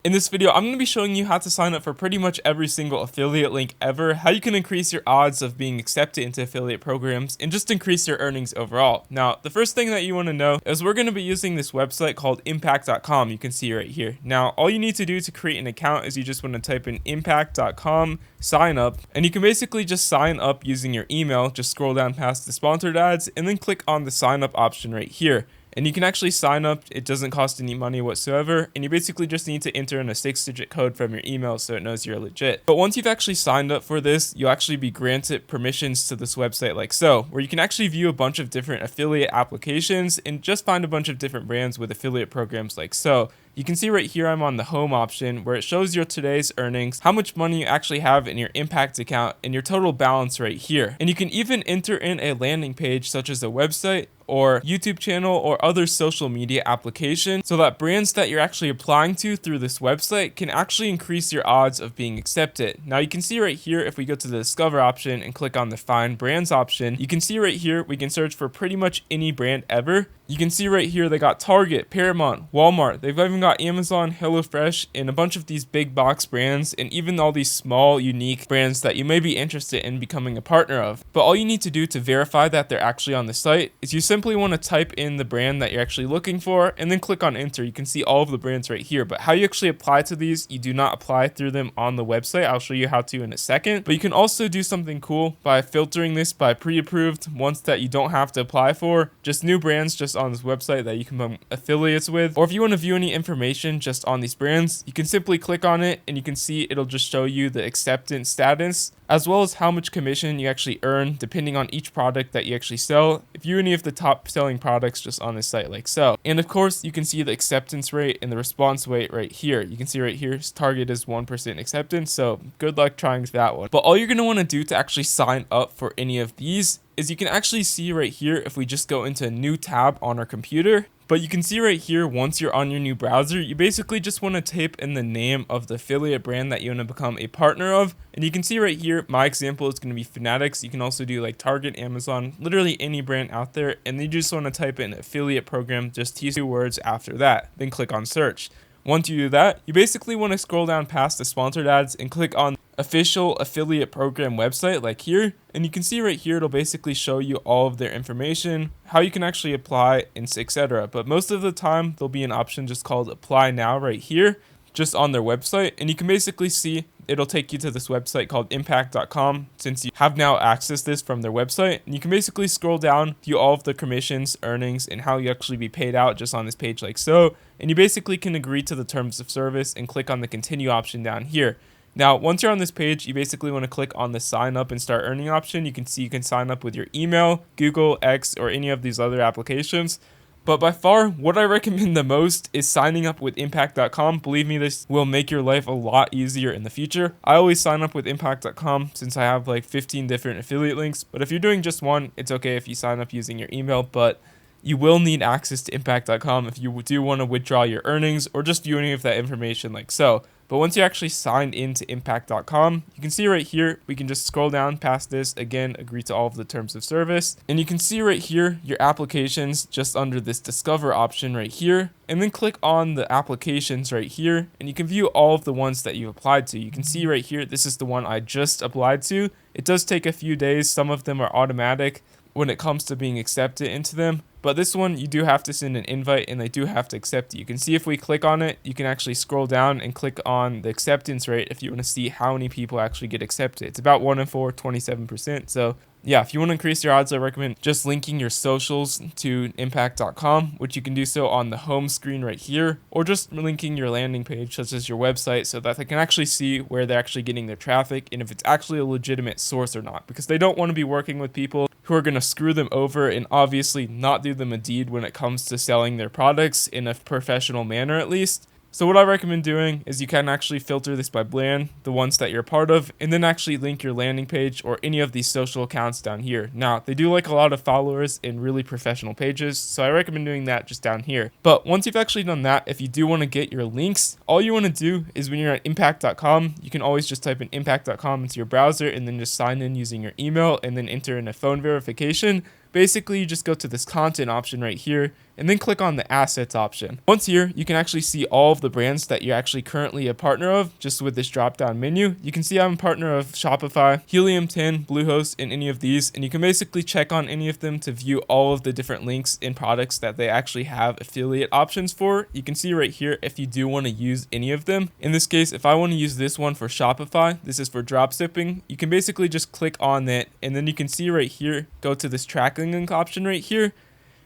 In this video, I'm going to be showing you how to sign up for pretty much every single affiliate link ever, how you can increase your odds of being accepted into affiliate programs, and just increase your earnings overall. Now, the first thing that you want to know is we're going to be using this website called impact.com. You can see right here. Now, all you need to do to create an account is you just want to type in impact.com, sign up, and you can basically just sign up using your email. Just scroll down past the sponsored ads and then click on the sign up option right here. And you can actually sign up. It doesn't cost any money whatsoever. And you basically just need to enter in a 6-digit code from your email so it knows you're legit. But once you've actually signed up for this, you'll actually be granted permissions to this website like so, where you can actually view a bunch of different affiliate applications and just find a bunch of different brands with affiliate programs like so. You can see right here I'm on the home option where it shows your today's earnings, how much money you actually have in your Impact account, and your total balance right here. And you can even enter in a landing page such as a website or YouTube channel or other social media application so that brands that you're actually applying to through this website can actually increase your odds of being accepted. Now you can see right here, if we go to the Discover option and click on the Find Brands option, you can see right here we can search for pretty much any brand ever. You can see right here they got Target, Paramount, Walmart, they've even got Amazon, HelloFresh, and a bunch of these big box brands, and even all these small unique brands that you may be interested in becoming a partner of. But all you need to do to verify that they're actually on the site is you simply want to type in the brand that you're actually looking for and then click on enter. You can see all of the brands right here, but how you actually apply to these, you do not apply through them on the website. I'll show you how to in a second, but you can also do something cool by filtering this by pre-approved ones that you don't have to apply for, just new brands just on this website that you can become affiliates with. Or if you want to view any information just on these brands, you can simply click on it and you can see it'll just show you the acceptance status as well as how much commission you actually earn depending on each product that you actually sell, if you any of the top selling products just on this site like so. And of course you can see the acceptance rate and the response rate right here. You can see right here target is 1% acceptance, so good luck trying that one. But all you're going to want to do to actually sign up for any of these is you can actually see right here if we just go into a new tab on our computer. But you can see right here, once you're on your new browser, you basically just want to type in the name of the affiliate brand that you want to become a partner of. And you can see right here, my example is going to be Fanatics. You can also do like Target, Amazon, literally any brand out there. And then you just want to type in affiliate program, just two words after that, then click on search. Once you do that, you basically want to scroll down past the sponsored ads and click on official affiliate program website like here, and you can see right here it'll basically show you all of their information, how you can actually apply, and etc. But most of the time there'll be an option just called apply now right here just on their website, and you can basically see it'll take you to this website called impact.com since you have now accessed this from their website. And you can basically scroll down, view all of the commissions, earnings, and how you actually be paid out just on this page like so. And you basically can agree to the terms of service and click on the continue option down here. Now, once you're on this page, you basically want to click on the sign up and start earning option. You can see you can sign up with your email, Google, X, or any of these other applications. But by far, what I recommend the most is signing up with impact.com. Believe me, this will make your life a lot easier in the future. I always sign up with impact.com since I have like 15 different affiliate links. But if you're doing just one, it's okay if you sign up using your email. But you will need access to impact.com if you do want to withdraw your earnings or just view any of that information like so. But once you actually signed into impact.com, you can see right here, we can just scroll down past this, again, agree to all of the terms of service. And you can see right here, your applications just under this discover option right here, and then click on the applications right here, and you can view all of the ones that you've applied to. You can see right here, this is the one I just applied to. It does take a few days. Some of them are automatic when it comes to being accepted into them. But this one, you do have to send an invite and they do have to accept it. You can see if we click on it, you can actually scroll down and click on the acceptance rate if you want to see how many people actually get accepted. It's about 1 in 4, 27%. So yeah, if you want to increase your odds, I recommend just linking your socials to impact.com, which you can do so on the home screen right here, or just linking your landing page, such as your website, so that they can actually see where they're actually getting their traffic and if it's actually a legitimate source or not, because they don't want to be working with people who are going to screw them over and obviously not do them a deed when it comes to selling their products in a professional manner at least. So what I recommend doing is you can actually filter this by brand, the ones that you're a part of, and then actually link your landing page or any of these social accounts down here. Now, they do like a lot of followers in really professional pages, so I recommend doing that just down here. But once you've actually done that, if you do want to get your links, all you want to do is when you're at impact.com, you can always just type in impact.com into your browser and then just sign in using your email and then enter in a phone verification. basically you just go to this content option right here and then click on the assets option. Once here, you can actually see all of the brands that you're actually currently a partner of just with this drop down menu. You can see I'm a partner of Shopify, Helium 10, Bluehost, and any of these, and you can basically check on any of them to view all of the different links and products that they actually have affiliate options for. You can see right here if you do want to use any of them. In this case, if I want to use this one for Shopify, this is for drop shipping, you can basically just click on that, and then you can see right here, go to this tracking link option right here,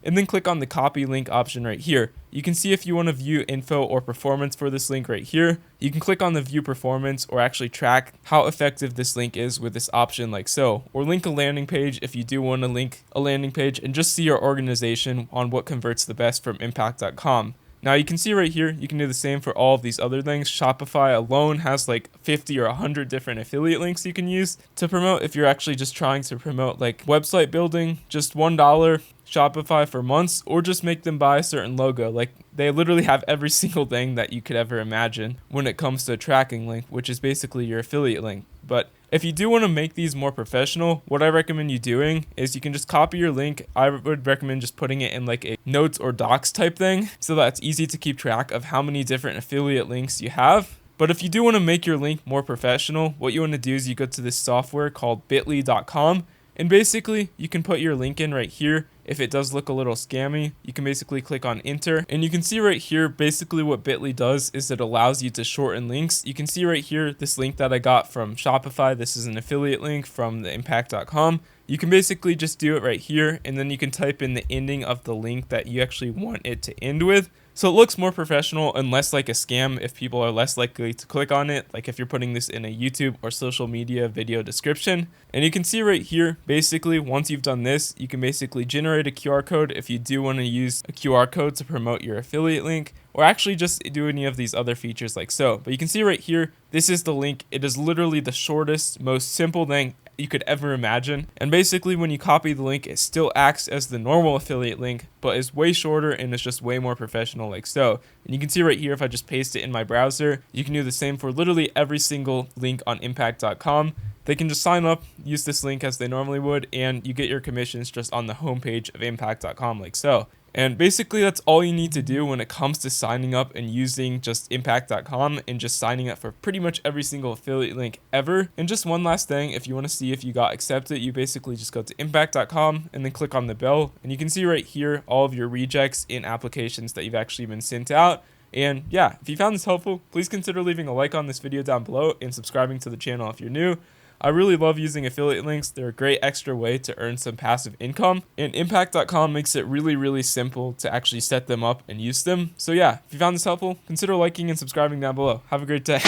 and then click on the copy link option right here. You can see if you want to view info or performance for this link right here. You can click on the view performance or actually track how effective this link is with this option like so. Or link a landing page if you do want to link a landing page and just see your organization on what converts the best from impact.com. Now you can see right here, you can do the same for all of these other things. Shopify alone has like 50 or 100 different affiliate links you can use to promote if you're actually just trying to promote like website building, just $1 Shopify for months, or just make them buy a certain logo. Like they literally have every single thing that you could ever imagine when it comes to a tracking link, which is basically your affiliate link. But if you do want to make these more professional, what I recommend you doing is you can just copy your link. I would recommend just putting it in like a notes or docs type thing so that it's easy to keep track of how many different affiliate links you have. But if you do want to make your link more professional, what you want to do is you go to this software called bit.ly.com, and basically you can put your link in right here. If it does look a little scammy, you can basically click on enter, and you can see right here basically what Bitly does is it allows you to shorten links. You can see right here this link that I got from Shopify. This is an affiliate link from the impact.com. You can basically just do it right here, and then you can type in the ending of the link that you actually want it to end with. So it looks more professional and less like a scam if people are less likely to click on it, like if you're putting this in a YouTube or social media video description. And you can see right here, basically once you've done this, you can basically generate a QR code if you do want to use a QR code to promote your affiliate link, or actually just do any of these other features like so. But you can see right here, this is the link. It is literally the shortest, most simple thing you could ever imagine. And basically when you copy the link, it still acts as the normal affiliate link, but is way shorter and it's just way more professional like so. And you can see right here, if I just paste it in my browser, you can do the same for literally every single link on impact.com. They can just sign up, use this link as they normally would, and you get your commissions just on the homepage of impact.com like so. And basically that's all you need to do when it comes to signing up and using just impact.com and just signing up for pretty much every single affiliate link ever. And just one last thing, if you want to see if you got accepted, you basically just go to impact.com and then click on the bell, and you can see right here all of your rejects in applications that you've actually been sent out. And yeah, if you found this helpful, please consider leaving a like on this video down below and subscribing to the channel if you're new. I really love using affiliate links. They're a great extra way to earn some passive income, and impact.com makes it really, really simple to actually set them up and use them. So yeah, if you found this helpful, consider liking and subscribing down below. Have a great day.